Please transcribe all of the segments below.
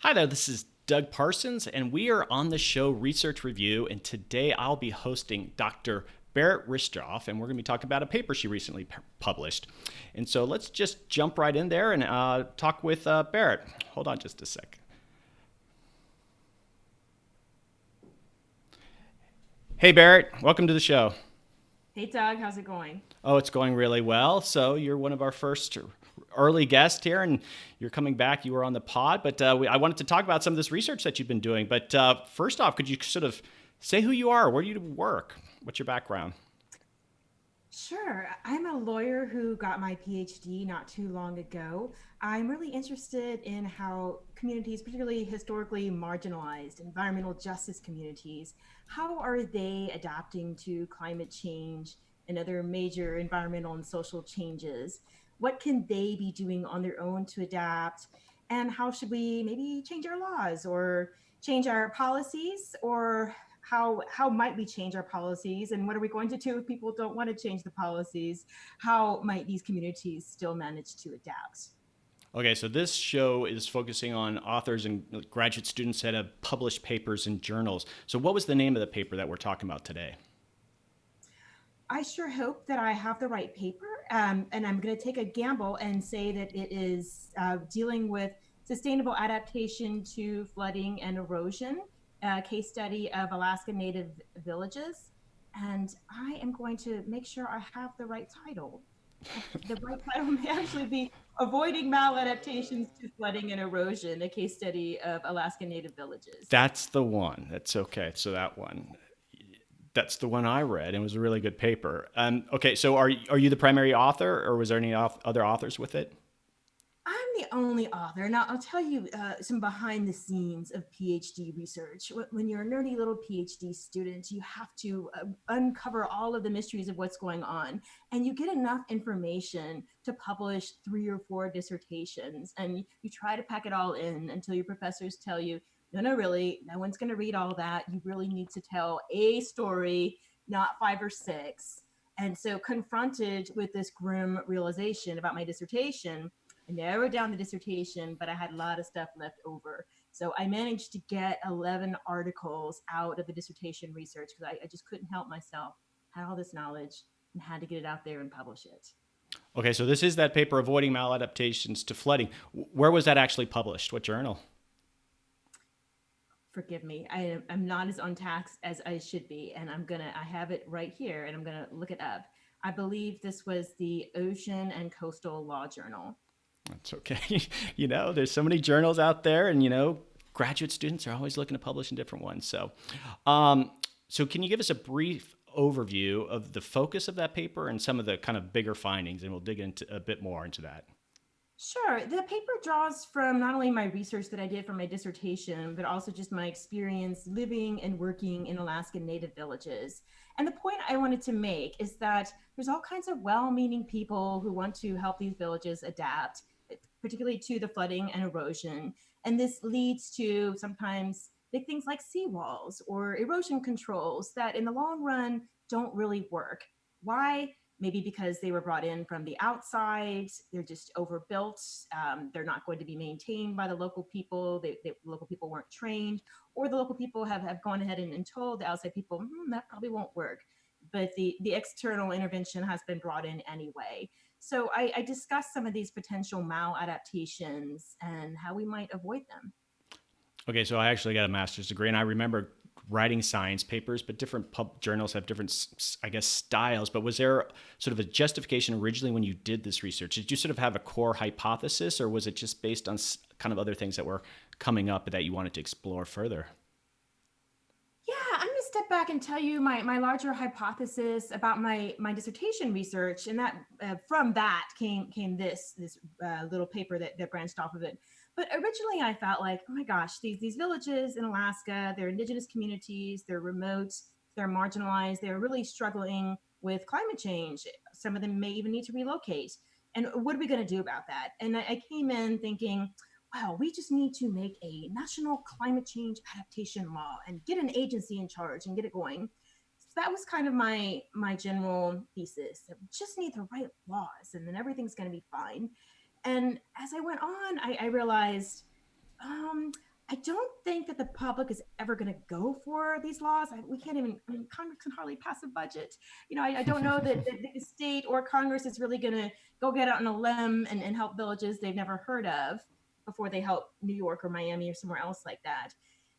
Hi there, this is Doug Parsons, and we are on the show Research Review. And today I'll be hosting Dr. Barrett Ristroph, and we're going to be talking about a paper she recently published. And so let's just jump right in there and talk with Barrett. Hold on just a sec. Hey, Barrett, welcome to the show. Hey Doug, how's it going? Oh, it's going really well. So you're one of our first early guests here, and you're coming back. You were on the pod, but I wanted to talk about some of this research that you've been doing. But first off, could you sort of say who you are? Where do you work? What's your background? Sure. I'm a lawyer who got my PhD not too long ago. I'm really interested in how communities, particularly historically marginalized environmental justice communities, how are they adapting to climate change and other major environmental and social changes? What can they be doing on their own to adapt? And how should we maybe change our laws or change our policies, or how might we change our policies, and what are we going to do if people don't want to change the policies? How might these communities still manage to adapt? Okay, so this show is focusing on authors and graduate students that have published papers in journals. So, what was the name of the paper that we're talking about today? I sure hope that I have the right paper, and I'm going to take a gamble and say that it is dealing with sustainable adaptation to flooding and erosion, a case study of Alaska Native villages. And I am going to make sure I have the right title. The right title may actually be Avoiding Maladaptations to Flooding and Erosion, a case study of Alaska Native villages. That's the one. That's okay. So, that one. That's the one I read, and it was a really good paper. Okay, so are you the primary author, or was there any other authors with it? I'm the only author. Now, I'll tell you some behind the scenes of PhD research. When you're a nerdy little PhD student, you have to uncover all of the mysteries of what's going on. And you get enough information to publish 3 or 4 dissertations. And you try to pack it all in until your professors tell you, no, no, really, no one's going to read all that. You really need to tell a story, not 5 or 6. And so, confronted with this grim realization about my dissertation, I narrowed down the dissertation, but I had a lot of stuff left over. So I managed to get 11 articles out of the dissertation research because I just couldn't help myself. Had all this knowledge and had to get it out there and publish it. Okay, so this is that paper, Avoiding Maladaptations to Flooding. Where was that actually published? What journal? Forgive me, I'm not as on task as I should be, and I have it right here, and I'm gonna look it up. I believe this was the Ocean and Coastal Law Journal. That's okay. There's so many journals out there, and graduate students are always looking to publish in different ones. Um, so can you give us a brief overview of the focus of that paper and some of the kind of bigger findings, and we'll dig into a bit more into that. Sure. The paper draws from not only my research that I did for my dissertation, but also just my experience living and working in Alaskan Native villages. And the point I wanted to make is that there's all kinds of well meaning people who want to help these villages adapt, particularly to the flooding and erosion. And this leads to sometimes big things like seawalls or erosion controls that in the long run don't really work. Why? Maybe because they were brought in from the outside, they're just overbuilt, they're not going to be maintained by the local people, the local people weren't trained, or the local people have gone ahead and told the outside people, that probably won't work. But the external intervention has been brought in anyway. So I discussed some of these potential maladaptations and how we might avoid them. Okay, so I actually got a master's degree, and I remember writing science papers, but different journals have different, I guess, styles. But was there sort of a justification originally when you did this research? Did you sort of have a core hypothesis, or was it just based on kind of other things that were coming up that you wanted to explore further? Yeah, I'm going to step back and tell you my larger hypothesis about my dissertation research, and that from that came this little paper that branched off of it. But originally, I felt like, oh my gosh, these villages in Alaska, they're indigenous communities, they're remote, they're marginalized, they're really struggling with climate change. Some of them may even need to relocate. And what are we going to do about that? And I came in thinking, wow, we just need to make a national climate change adaptation law and get an agency in charge and get it going. So that was kind of my general thesis. We just need the right laws, and then everything's going to be fine. And as I went on, I realized I don't think that the public is ever going to go for these laws. We can't even, I mean, Congress can hardly pass a budget. I don't know that the state or Congress is really going to go get out on a limb and help villages they've never heard of before they help New York or Miami or somewhere else like that.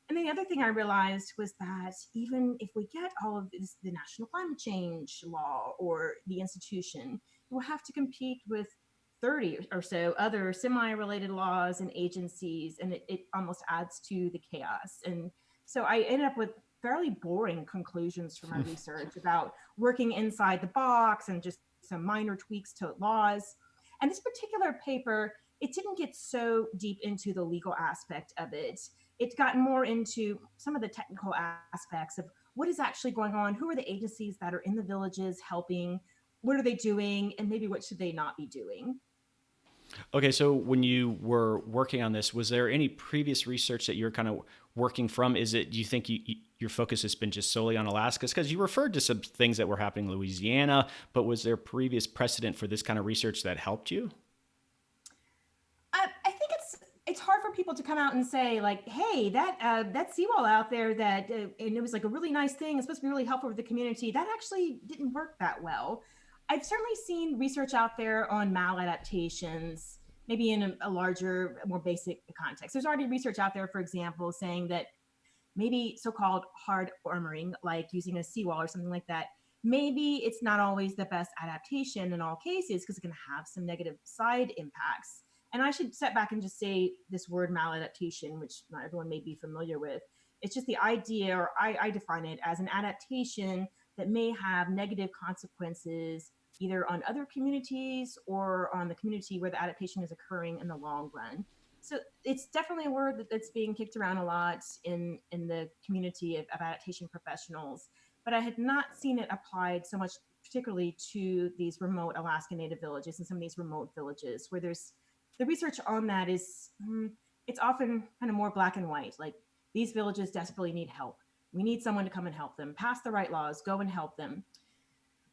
And the other thing I realized was that even if we get all of this, the national climate change law or the institution, we'll have to compete with 30 or so other semi-related laws and agencies, and it almost adds to the chaos. And so I ended up with fairly boring conclusions from my research about working inside the box and just some minor tweaks to laws. And this particular paper, it didn't get so deep into the legal aspect of it. It got more into some of the technical aspects of what is actually going on, who are the agencies that are in the villages helping, what are they doing, and maybe what should they not be doing. Okay, so when you were working on this, was there any previous research that you're kind of working from? Is it, do you think your focus has been just solely on Alaska? Because you referred to some things that were happening in Louisiana, but was there previous precedent for this kind of research that helped you? I think it's hard for people to come out and say like, hey, that seawall out there that and it was like a really nice thing. It's supposed to be really helpful for the community. That actually didn't work that well. I've certainly seen research out there on maladaptations, maybe in a larger, more basic context. There's already research out there, for example, saying that maybe so-called hard armoring, like using a seawall or something like that, maybe it's not always the best adaptation in all cases because it can have some negative side impacts. And I should step back and just say this word maladaptation, which not everyone may be familiar with. It's just the idea, or I define it as an adaptation that may have negative consequences either on other communities or on the community where the adaptation is occurring in the long run. So it's definitely a word that's being kicked around a lot in the community of adaptation professionals, but I had not seen it applied so much, particularly to these remote Alaska Native villages and some of these remote villages where there's the research on that is it's often kind of more black and white. Like these villages desperately need help. We need someone to come and help them, pass the right laws, go and help them.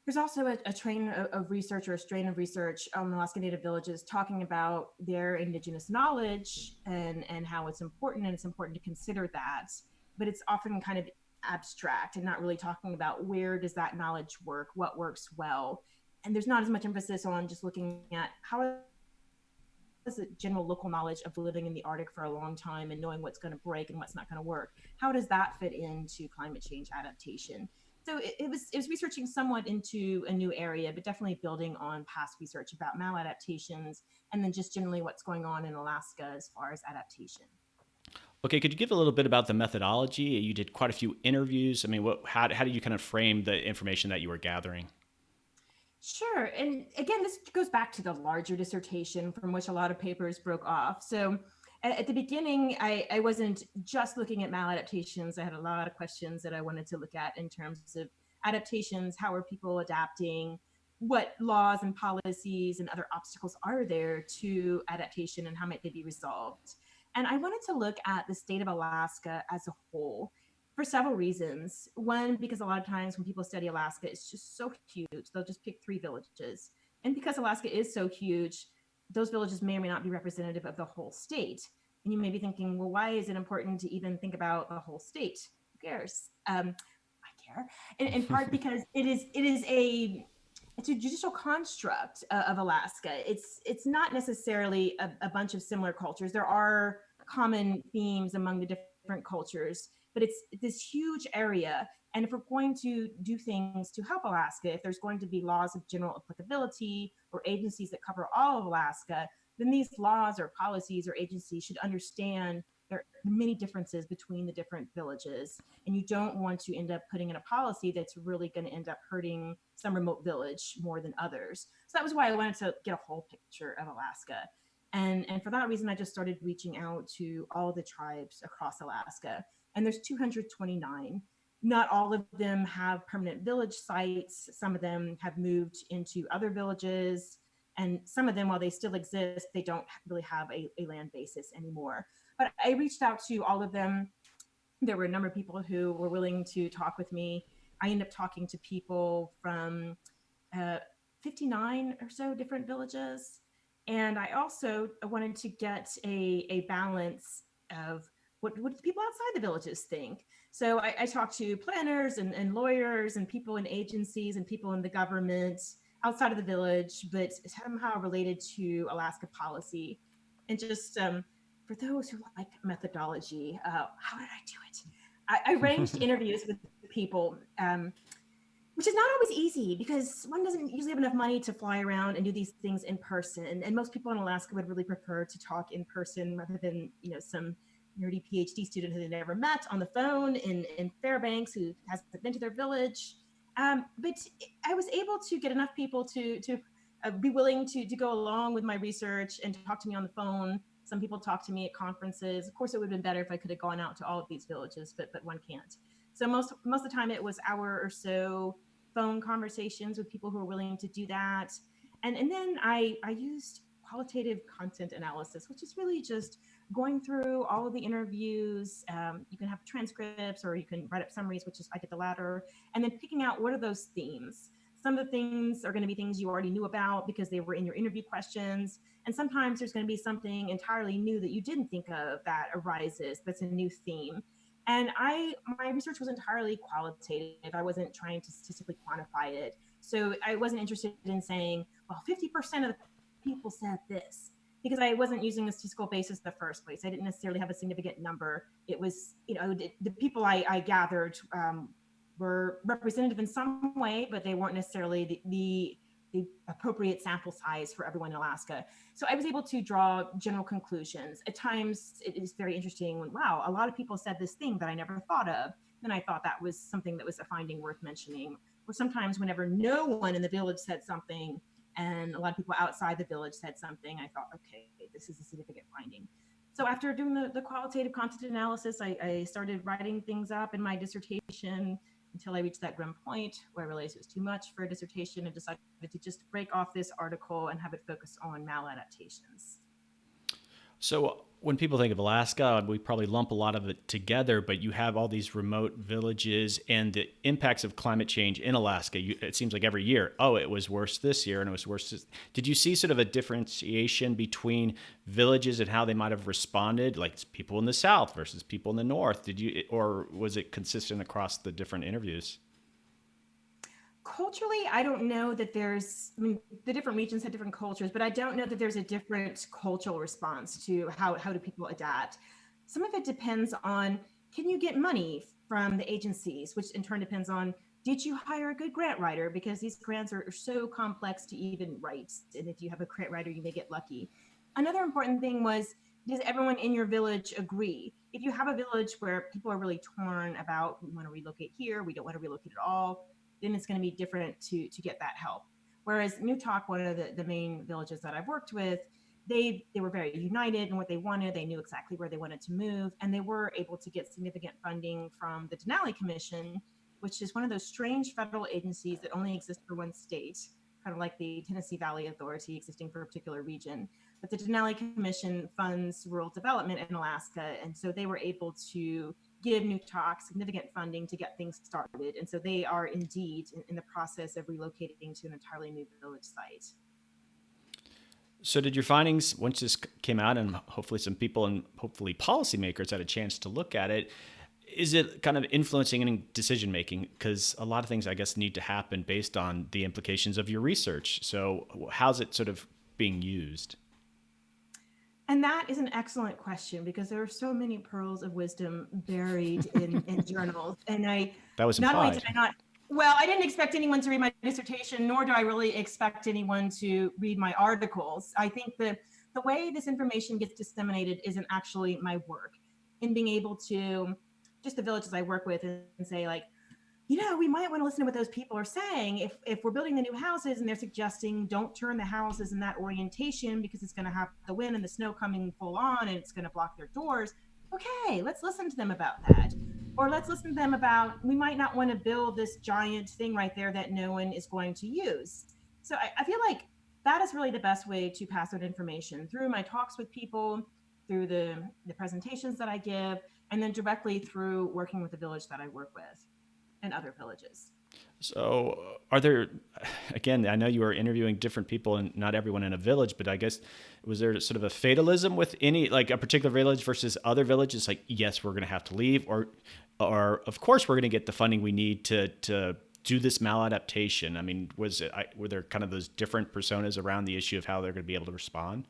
There's also a train of research or a strain of research on Alaska Native villages talking about their indigenous knowledge and how it's important, and it's important to consider that. But it's often kind of abstract and not really talking about where does that knowledge work, what works well. And there's not as much emphasis on just looking at how is the general local knowledge of living in the Arctic for a long time and knowing what's going to break and what's not going to work. How does that fit into climate change adaptation? So it was researching somewhat into a new area, but definitely building on past research about maladaptations and then just generally what's going on in Alaska as far as adaptation. Okay, could you give a little bit about the methodology? You did quite a few interviews. I mean, how did you kind of frame the information that you were gathering? Sure. And again, this goes back to the larger dissertation from which a lot of papers broke off. So at the beginning, I wasn't just looking at maladaptations. I had a lot of questions that I wanted to look at in terms of adaptations. How are people adapting? What laws and policies and other obstacles are there to adaptation, and how might they be resolved? And I wanted to look at the state of Alaska as a whole for several reasons. One, because a lot of times when people study Alaska, it's just so huge. They'll just pick three villages. And because Alaska is so huge, those villages may or may not be representative of the whole state. And you may be thinking, well, why is it important to even think about the whole state? Who cares? I care, in part because it's a judicial construct of Alaska. It's not necessarily a bunch of similar cultures. There are common themes among the different cultures, but it's this huge area. And if we're going to do things to help Alaska, if there's going to be laws of general applicability or agencies that cover all of Alaska, then these laws or policies or agencies should understand there are many differences between the different villages. And you don't want to end up putting in a policy that's really going to end up hurting some remote village more than others. So that was why I wanted to get a whole picture of Alaska. And for that reason, I just started reaching out to all the tribes across Alaska. And there's 229. Not all of them have permanent village sites. Some of them have moved into other villages. And some of them, while they still exist, they don't really have a land basis anymore. But I reached out to all of them. There were a number of people who were willing to talk with me. I ended up talking to people from uh, 59 or so different villages. And I also wanted to get a balance of what do the people outside the villages think? So I talked to planners and lawyers and people in agencies and people in the government outside of the village, but somehow related to Alaska policy. And just for those who like methodology, how did I do it? I arranged interviews with people, which is not always easy because one doesn't usually have enough money to fly around and do these things in person. And most people in Alaska would really prefer to talk in person rather than, some nerdy PhD student who they never met on the phone in Fairbanks who hasn't been to their village. But I was able to get enough people to be willing to go along with my research and talk to me on the phone. Some people talk to me at conferences. Of course, it would have been better if I could have gone out to all of these villages, but one can't. So most of the time, it was hour or so phone conversations with people who are willing to do that. And then I used qualitative content analysis, which is really just going through all of the interviews. You can have transcripts or you can write up summaries, which is I did the latter, and then picking out what are those themes. Some of the things are going to be things you already knew about because they were in your interview questions. And sometimes there's going to be something entirely new that you didn't think of that arises that's a new theme. And my research was entirely qualitative. I wasn't trying to statistically quantify it. So I wasn't interested in saying, well, 50% of the people said this, because I wasn't using a statistical basis in the first place. I didn't necessarily have a significant number. It was, the people I gathered were representative in some way, but they weren't necessarily the appropriate sample size for everyone in Alaska. So I was able to draw general conclusions. At times, it is very interesting when, wow, a lot of people said this thing that I never thought of. And I thought that was something that was a finding worth mentioning. Or sometimes, whenever no one in the village said something and a lot of people outside the village said something, I thought, okay, this is a significant finding. So after doing the qualitative content analysis, I started writing things up in my dissertation until I reached that grim point where I realized it was too much for a dissertation and decided to just break off this article and have it focus on maladaptations. So when people think of Alaska, we probably lump a lot of it together, but you have all these remote villages and the impacts of climate change in Alaska. It seems like every year, oh, it was worse this year and it was worse. Did you see sort of a differentiation between villages and how they might have responded, like people in the south versus people in the north? Or was it consistent across the different interviews? Culturally, I don't know that the different regions have different cultures, but I don't know that there's a different cultural response to how do people adapt. Some of it depends on, can you get money from the agencies, which in turn depends on, did you hire a good grant writer? Because these grants are so complex to even write. And if you have a grant writer, you may get lucky. Another important thing was, does everyone in your village agree? If you have a village where people are really torn about, we want to relocate here, we don't want to relocate at all, then it's going to be different to get that help. Whereas New Talk, one of the main villages that I've worked with, they were very united in what they wanted. They knew exactly where they wanted to move, and they were able to get significant funding from the Denali Commission, which is one of those strange federal agencies that only exist for one state, kind of like the Tennessee Valley Authority existing for a particular region. But the Denali Commission funds rural development in Alaska, and so they were able to give New Talk significant funding to get things started. And so they are indeed in the process of relocating to an entirely new village site. So, did your findings, once this came out, and hopefully some people and hopefully policymakers had a chance to look at it, is it kind of influencing any decision making? Because a lot of things, I guess, need to happen based on the implications of your research. So, how's it sort of being used? And that is an excellent question because there are so many pearls of wisdom buried in journals. And That was not only did implied. I not, well, I didn't expect anyone to read my dissertation, nor do I really expect anyone to read my articles. I think the way this information gets disseminated isn't actually my work in being able to just the villages I work with and say like, we might want to listen to what those people are saying. If we're building the new houses and they're suggesting don't turn the houses in that orientation because it's going to have the wind and the snow coming full on and it's going to block their doors. Okay, let's listen to them about that. Or let's listen to them about, we might not want to build this giant thing right there that no one is going to use. So I feel like that is really the best way to pass out information through my talks with people, through the presentations that I give, and then directly through working with the village that I work with and other villages. So, are there, again, I know you were interviewing different people and not everyone in a village, but I guess was there sort of a fatalism with any, like a particular village versus other villages? Like, yes, we're going to have to leave, or of course, we're going to get the funding we need to do this maladaptation. I mean, were there kind of those different personas around the issue of how they're going to be able to respond?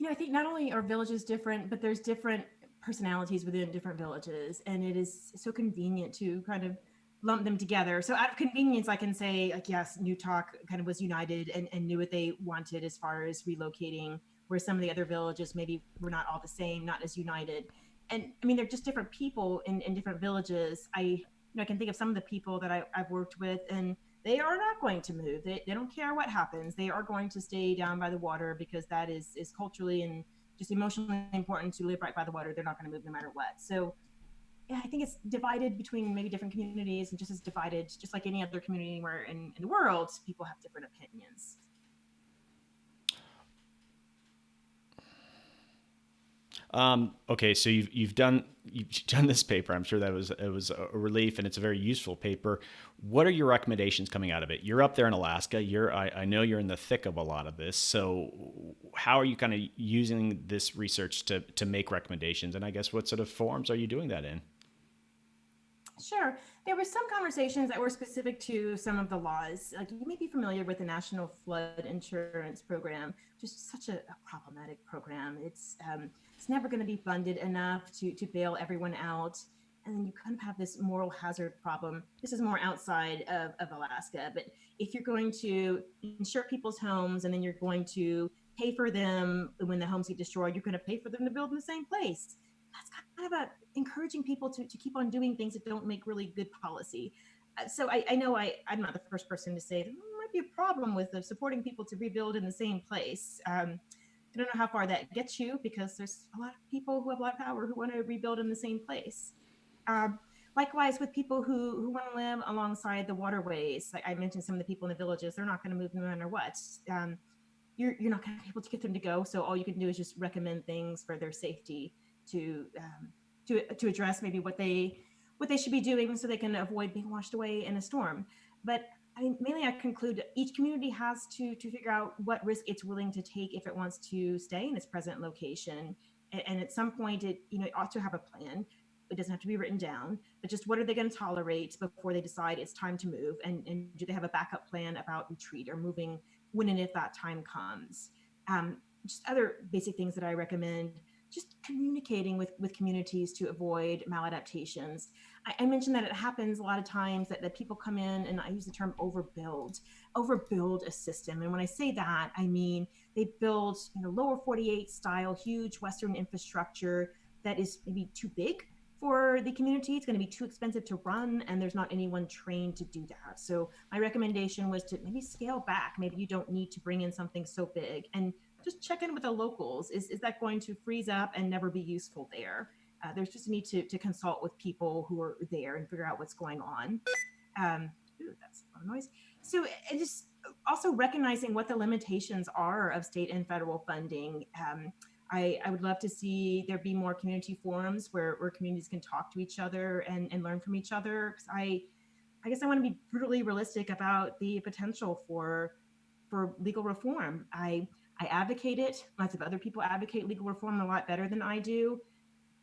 I think not only are villages different, but there's different personalities within different villages, and it is so convenient to kind of lump them together. So out of convenience, I can say, like, yes, New Talk kind of was united and knew what they wanted as far as relocating, where some of the other villages maybe were not all the same, not as united. And I mean, they're just different people in different villages. I can think of some of the people that I've worked with, and they are not going to move. They don't care what happens. They are going to stay down by the water because that is culturally and just emotionally important to live right by the water. They're not going to move no matter what. So yeah, I think it's divided between maybe different communities, and just as divided, just like any other community where in the world, people have different opinions. Okay, so you've done this paper. I'm sure that was a relief, and it's a very useful paper. What are your recommendations coming out of it? You're up there in Alaska. I know you're in the thick of a lot of this. So how are you kind of using this research to make recommendations? And I guess what sort of forums are you doing that in? Sure. There were some conversations that were specific to some of the laws. Like, you may be familiar with the National Flood Insurance Program, just such a problematic program. It's never going to be funded enough to bail everyone out. And then you kind of have this moral hazard problem. This is more outside of Alaska. But if you're going to insure people's homes and then you're going to pay for them when the homes get destroyed, you're going to pay for them to build in the same place. That's kind of about encouraging people to keep on doing things that don't make really good policy. So I know I'm not the first person to say there might be a problem with supporting people to rebuild in the same place. I don't know how far that gets you, because there's a lot of people who have a lot of power who want to rebuild in the same place. Um, Likewise, with people who want to live alongside the waterways, like I mentioned, some of the people in the villages, they're not going to move no matter what. You're not going to be able to get them to go. So all you can do is just recommend things for their safety to to address maybe what they should be doing so they can avoid being washed away in a storm. But I mean, mainly I conclude each community has to figure out what risk it's willing to take if it wants to stay in its present location. And at some point, it ought to have a plan. It doesn't have to be written down, but just what are they going to tolerate before they decide it's time to move? And do they have a backup plan about retreat or moving when and if that time comes? Just other basic things that I recommend, just communicating with communities to avoid maladaptations. I mentioned that it happens a lot of times that people come in, and I use the term overbuild a system. And when I say that, I mean they build lower 48 style huge Western infrastructure that is maybe too big for the community. It's going to be too expensive to run, and there's not anyone trained to do that. So my recommendation was to maybe scale back. Maybe you don't need to bring in something so big, and just check in with the locals. Is that going to freeze up and never be useful there? There's just a need to consult with people who are there and figure out what's going on. That's a lot of noise. So it just also recognizing what the limitations are of state and federal funding. I would love to see there be more community forums where communities can talk to each other and learn from each other. Because I guess I want to be brutally realistic about the potential for legal reform. I advocate it. Lots of other people advocate legal reform a lot better than I do.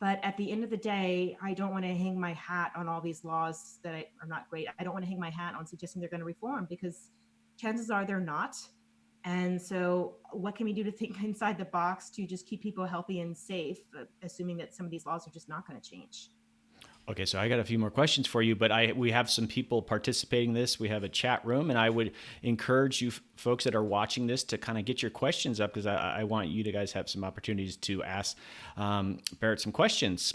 But at the end of the day, I don't want to hang my hat on all these laws that are not great. I don't want to hang my hat on suggesting they're going to reform, because chances are they're not. And so, what can we do to think inside the box to just keep people healthy and safe, assuming that some of these laws are just not going to change? Okay, so I got a few more questions for you, but we have some people participating in this. We have a chat room, and I would encourage you folks that are watching this to kind of get your questions up, because I want you to guys have some opportunities to ask Barrett some questions.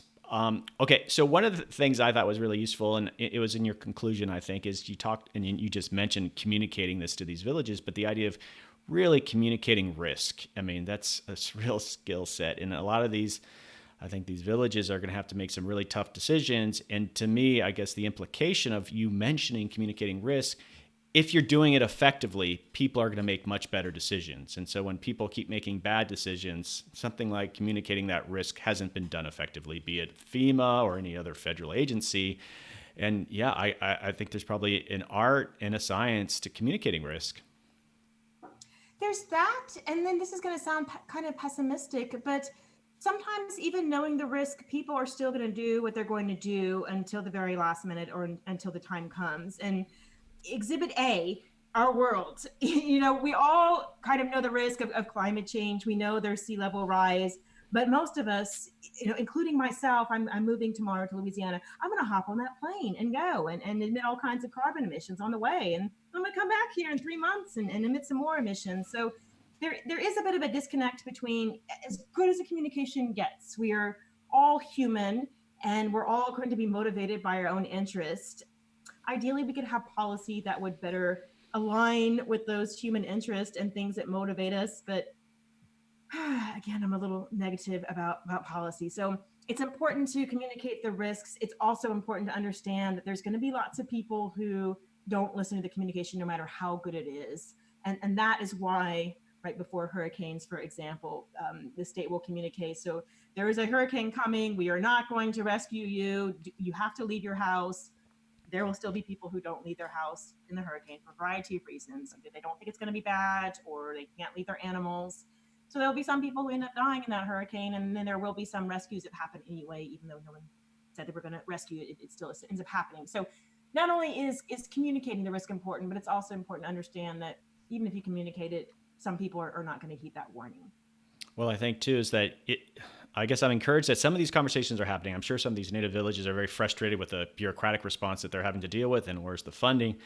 Okay, so one of the things I thought was really useful, and it was in your conclusion, I think, is you talked and you just mentioned communicating this to these villages, but the idea of really communicating risk. I mean, that's a real skill set, and a lot of these, I think these villages are going to have to make some really tough decisions. And to me, I guess the implication of you mentioning communicating risk, if you're doing it effectively, people are going to make much better decisions. And so when people keep making bad decisions, something like communicating that risk hasn't been done effectively, be it FEMA or any other federal agency, And yeah, I think there's probably an art and a science to communicating risk. There's that, and then this is going to sound kind of pessimistic, but sometimes even knowing the risk, people are still going to do what they're going to do until the very last minute or until the time comes. And exhibit A, our world, we all kind of know the risk of climate change. We know there's sea level rise, but most of us, including myself, I'm moving tomorrow to Louisiana. I'm going to hop on that plane and go and emit all kinds of carbon emissions on the way. And I'm going to come back here in 3 months and emit some more emissions. So there is a bit of a disconnect between, as good as the communication gets, we are all human and we're all going to be motivated by our own interest. Ideally, we could have policy that would better align with those human interests and things that motivate us. But again, I'm a little negative about policy. So it's important to communicate the risks. It's also important to understand that there's going to be lots of people who don't listen to the communication no matter how good it is. And that is why right before hurricanes, for example, the state will communicate. So there is a hurricane coming. We are not going to rescue you. You have to leave your house. There will still be people who don't leave their house in the hurricane for a variety of reasons. Either they don't think it's going to be bad or they can't leave their animals. So there'll be some people who end up dying in that hurricane, and then there will be some rescues that happen anyway, even though no one said they were going to rescue it. It still ends up happening. So not only is communicating the risk important, but it's also important to understand that even if you communicate it, some people are not going to heed that warning. Well, I think too is that I guess I'm encouraged that some of these conversations are happening. I'm sure some of these native villages are very frustrated with the bureaucratic response that they're having to deal with and where's the funding.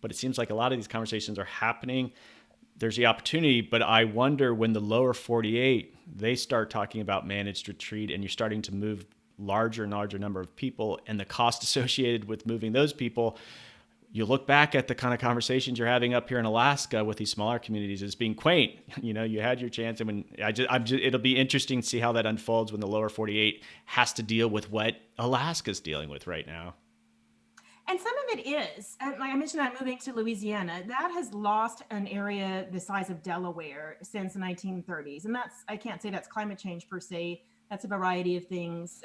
But it seems like a lot of these conversations are happening. There's the opportunity, but I wonder when the lower 48, they start talking about managed retreat and you're starting to move larger and larger number of people and the cost associated with moving those people, you look back at the kind of conversations you're having up here in Alaska with these smaller communities as being quaint. You had your chance, and it'll be interesting to see how that unfolds when the lower 48 has to deal with what Alaska's dealing with right now. And some of it is, like I mentioned, I'm moving to Louisiana. That has lost an area the size of Delaware since the 1930s. And I can't say that's climate change per se. That's a variety of things.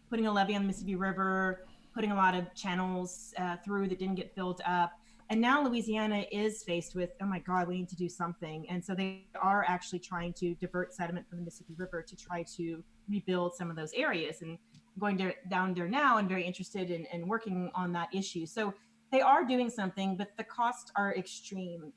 Putting a levee on the Mississippi River, putting a lot of channels through that didn't get filled up. And now Louisiana is faced with, oh my God, we need to do something. And so they are actually trying to divert sediment from the Mississippi River to try to rebuild some of those areas. And I'm going down there now and very interested in working on that issue. So they are doing something, but the costs are extreme.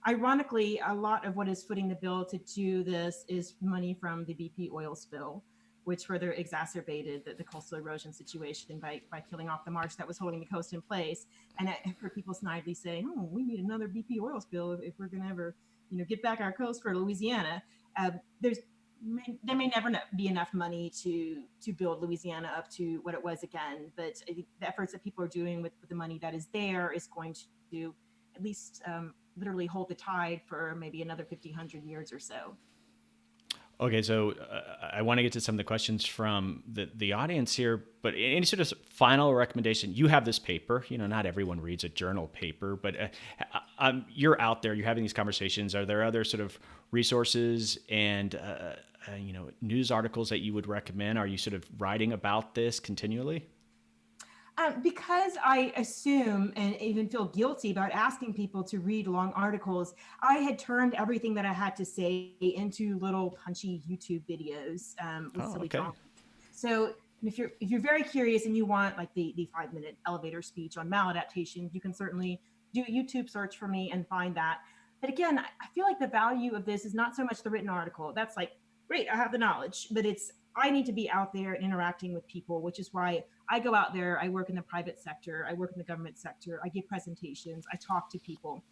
Ironically, a lot of what is footing the bill to do this is money from the BP oil spill, which further exacerbated the coastal erosion situation by killing off the marsh that was holding the coast in place. And I've heard people snidely say, "Oh, we need another BP oil spill if we're going to ever, get back our coast for Louisiana." There may never be enough money to build Louisiana up to what it was again. But I think the efforts that people are doing with the money that is there is going to at least literally hold the tide for maybe another 50, 100 years or so. Okay, so I want to get to some of the questions from the audience here, but any sort of final recommendation? You have this paper. Not everyone reads a journal paper, but you're out there. You're having these conversations. Are there other sort of resources and news articles that you would recommend? Are you sort of writing about this continually? Because I assume and even feel guilty about asking people to read long articles, I had turned everything that I had to say into little punchy YouTube videos with silly comments. So if you're very curious and you want like the 5-minute elevator speech on maladaptations, you can certainly do a YouTube search for me and find that. But again, I feel like the value of this is not so much the written article. That's like, great, I have the knowledge, but I need to be out there and interacting with people, which is why I go out there. I work in the private sector. I work in the government sector. I give presentations. I talk to people.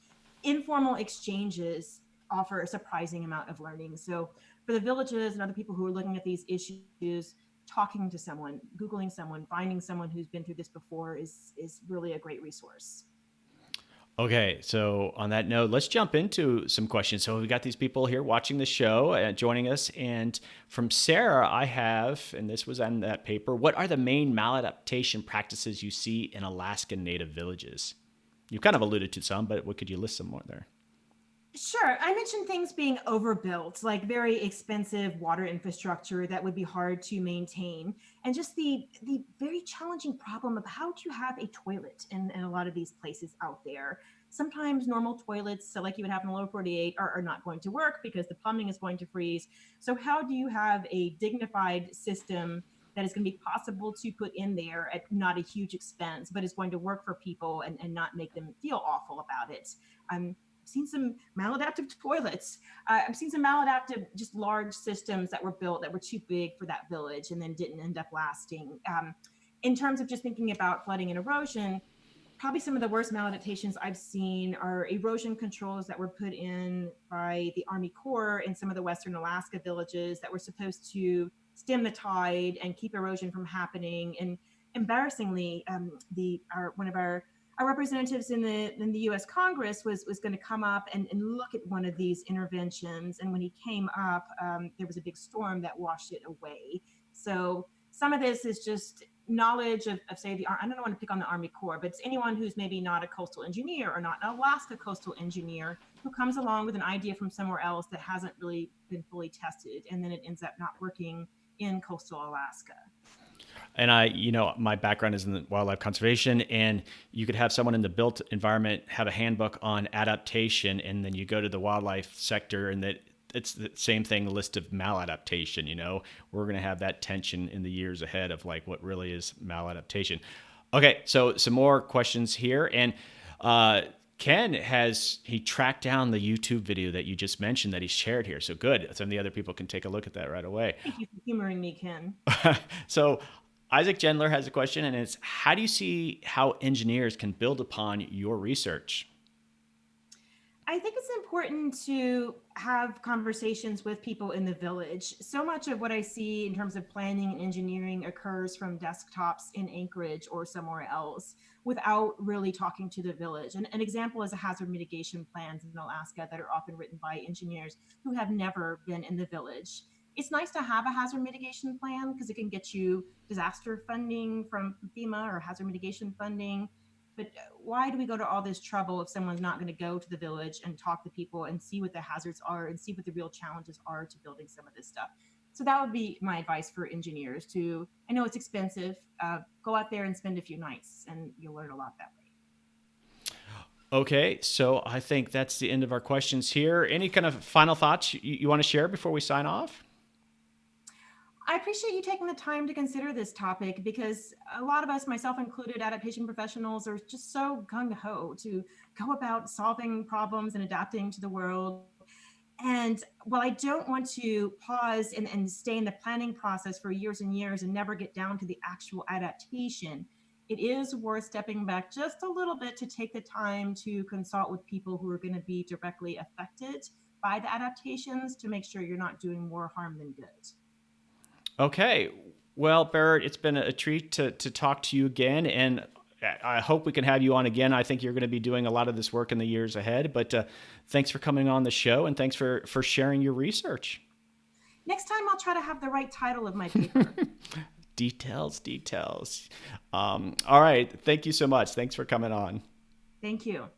Informal exchanges offer a surprising amount of learning. So for the villages and other people who are looking at these issues, talking to someone, Googling someone, finding someone who's been through this before is really a great resource. Okay, so on that note, let's jump into some questions. So we got these people here watching the show, joining us. And from Sarah, I have, and this was on that paper, what are the main maladaptation practices you see in Alaskan native villages? You kind of alluded to some, but what could you list some more there? Sure. I mentioned things being overbuilt, like very expensive water infrastructure that would be hard to maintain, and just the very challenging problem of how to have a toilet in a lot of these places out there. Sometimes normal toilets, so like you would have in the lower 48, are not going to work because the plumbing is going to freeze. So how do you have a dignified system that is going to be possible to put in there at not a huge expense, but is going to work for people and not make them feel awful about it? Um, seen some maladaptive toilets. I've seen some maladaptive, just large systems that were built that were too big for that village and then didn't end up lasting. In terms of just thinking about flooding and erosion, probably some of the worst maladaptations I've seen are erosion controls that were put in by the Army Corps in some of the Western Alaska villages that were supposed to stem the tide and keep erosion from happening. And embarrassingly, one of our representatives in the U.S. Congress was going to come up and look at one of these interventions. And when he came up, there was a big storm that washed it away. So some of this is just knowledge of say the I don't want to pick on the Army Corps, but it's anyone who's maybe not a coastal engineer or not an Alaska coastal engineer who comes along with an idea from somewhere else that hasn't really been fully tested, and then it ends up not working in coastal Alaska. And my background is in wildlife conservation, and you could have someone in the built environment have a handbook on adaptation, and then you go to the wildlife sector, and that it's the same thing, list of maladaptation. We're going to have that tension in the years ahead of like what really is maladaptation. Okay, so some more questions here, and Ken he tracked down the YouTube video that you just mentioned that he shared here. So good. Some of the other people can take a look at that right away. Thank you for humoring me, Ken. So Isaac Gendler has a question, and it's how do you see how engineers can build upon your research? I think it's important to have conversations with people in the village. So much of what I see in terms of planning and engineering occurs from desktops in Anchorage or somewhere else without really talking to the village. And an example is a hazard mitigation plans in Alaska that are often written by engineers who have never been in the village. It's nice to have a hazard mitigation plan because it can get you disaster funding from FEMA or hazard mitigation funding, but why do we go to all this trouble if someone's not going to go to the village and talk to people and see what the hazards are and see what the real challenges are to building some of this stuff? So that would be my advice for engineers. To I know it's expensive, go out there and spend a few nights and you'll learn a lot that way. Okay, so I think that's the end of our questions here. Any kind of final thoughts you want to share before we sign off? I appreciate you taking the time to consider this topic because a lot of us, myself included, adaptation professionals, are just so gung ho to go about solving problems and adapting to the world. And while I don't want to pause and stay in the planning process for years and years and never get down to the actual adaptation, it is worth stepping back just a little bit to take the time to consult with people who are going to be directly affected by the adaptations to make sure you're not doing more harm than good. Okay. Well, Barrett, it's been a treat to talk to you again, and I hope we can have you on again. I think you're going to be doing a lot of this work in the years ahead, but thanks for coming on the show, and thanks for sharing your research. Next time, I'll try to have the right title of my paper. Details. All right. Thank you so much. Thanks for coming on. Thank you.